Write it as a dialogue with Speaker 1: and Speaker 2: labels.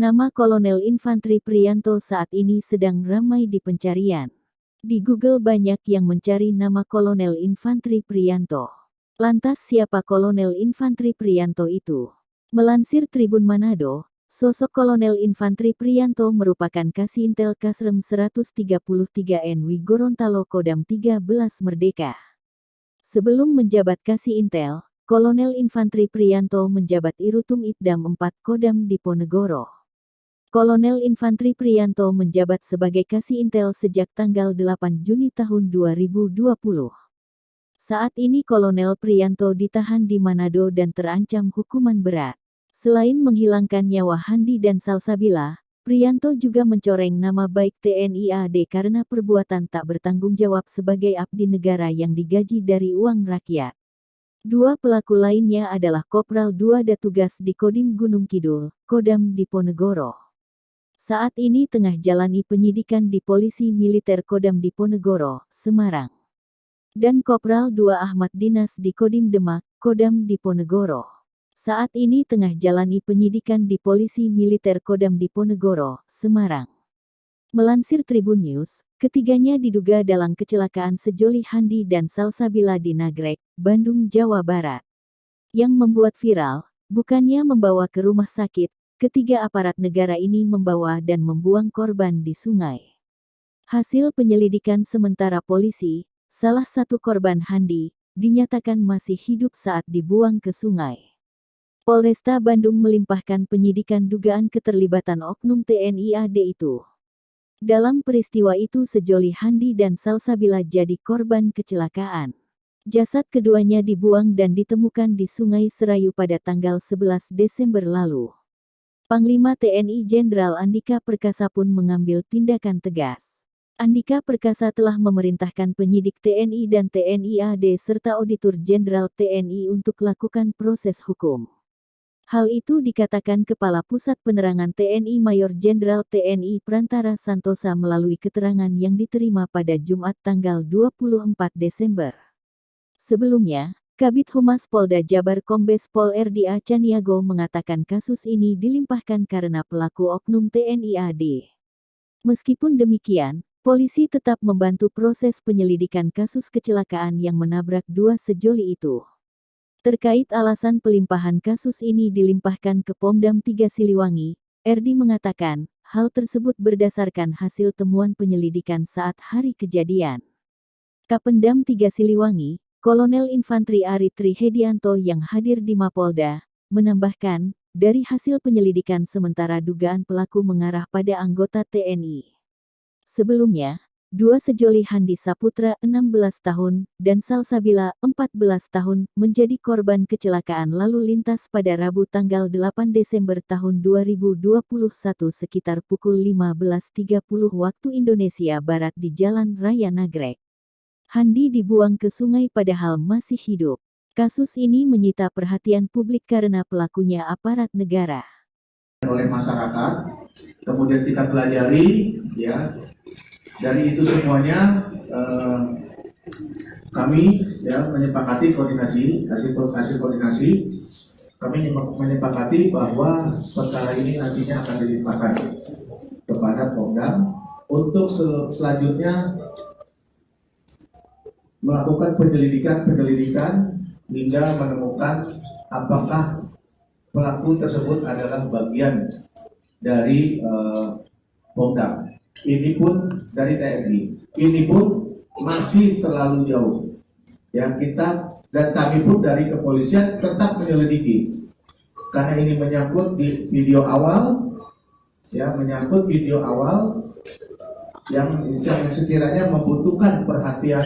Speaker 1: Nama Kolonel Infantri Priyanto saat ini sedang ramai di pencarian. Di Google banyak yang mencari nama Kolonel Infantri Priyanto. Lantas siapa Kolonel Infantri Priyanto itu? Melansir Tribun Manado, sosok Kolonel Infantri Priyanto merupakan Kasih Intel Kasrem 133 NW Gorontalo Kodam 13 Merdeka. Sebelum menjabat Kasih Intel, Kolonel Infantri Priyanto menjabat Irutum Itdam 4 Kodam Diponegoro. Kolonel Infantri Priyanto menjabat sebagai Kasih Intel sejak tanggal 8 Juni tahun 2020. Saat ini Kolonel Priyanto ditahan di Manado dan terancam hukuman berat. Selain menghilangkan nyawa Handi dan Salsabila, Priyanto juga mencoreng nama baik TNI AD karena perbuatan tak bertanggung jawab sebagai abdi negara yang digaji dari uang rakyat. Dua pelaku lainnya adalah Kopral 2 Datugas di Kodim Gunung Kidul, Kodam Diponegoro. Saat ini tengah jalani penyidikan di Polisi Militer Kodam Diponegoro, Semarang. Dan Kopral 2 Ahmad Dinas di Kodim Demak, Kodam Diponegoro. Saat ini tengah jalani penyidikan di Polisi Militer Kodam Diponegoro, Semarang. Melansir Tribun News, ketiganya diduga dalam kecelakaan sejoli Handi dan Salsabila di Nagrek, Bandung, Jawa Barat. Yang membuat viral, bukannya membawa ke rumah sakit, ketiga aparat negara ini membawa dan membuang korban di sungai. Hasil penyelidikan sementara polisi, salah satu korban Handi, dinyatakan masih hidup saat dibuang ke sungai. Polresta Bandung melimpahkan penyidikan dugaan keterlibatan oknum TNI AD itu. Dalam peristiwa itu sejoli Handi dan Salsabila jadi korban kecelakaan. Jasad keduanya dibuang dan ditemukan di Sungai Serayu pada tanggal 11 Desember lalu. Panglima TNI Jenderal Andika Perkasa pun mengambil tindakan tegas. Andika Perkasa telah memerintahkan penyidik TNI dan TNI AD serta Auditor Jenderal TNI untuk lakukan proses hukum. Hal itu dikatakan Kepala Pusat Penerangan TNI Mayor Jenderal TNI Prantara Santosa melalui keterangan yang diterima pada Jumat tanggal 24 Desember. Sebelumnya, Kabid Humas Polda Jabar Kombes Pol RDA Caniago mengatakan kasus ini dilimpahkan karena pelaku oknum TNI AD. Meskipun demikian, polisi tetap membantu proses penyelidikan kasus kecelakaan yang menabrak dua sejoli itu. Terkait alasan pelimpahan kasus ini dilimpahkan ke Pomdam 3 Siliwangi, RD mengatakan, hal tersebut berdasarkan hasil temuan penyelidikan saat hari kejadian. Kapendam 3 Siliwangi, Kolonel Infantri Ari Trihedianto yang hadir di Mapolda, menambahkan, dari hasil penyelidikan sementara dugaan pelaku mengarah pada anggota TNI. Sebelumnya, dua sejoli Handi Saputra 16 tahun dan Salsabila 14 tahun menjadi korban kecelakaan lalu lintas pada Rabu tanggal 8 Desember tahun 2021 sekitar pukul 15.30 waktu Indonesia Barat di Jalan Raya Nagrek. Handi dibuang ke sungai padahal masih hidup. Kasus ini menyita perhatian publik karena pelakunya aparat negara.
Speaker 2: Oleh masyarakat, kemudian kita pelajari, ya, dari itu semuanya kami menyepakati koordinasi, hasil koordinasi, kami menyepakati bahwa perkara ini nantinya akan dilimpahkan kepada Pomdam untuk selanjutnya melakukan penyelidikan hingga menemukan apakah pelaku tersebut adalah bagian dari Pomdam. Ini pun dari TNI. Ini pun masih terlalu jauh. Ya, kita dan kami pun dari kepolisian tetap menyelidiki. Karena ini menyangkut di video awal, ya, menyangkut video awal yang sekiranya membutuhkan perhatian.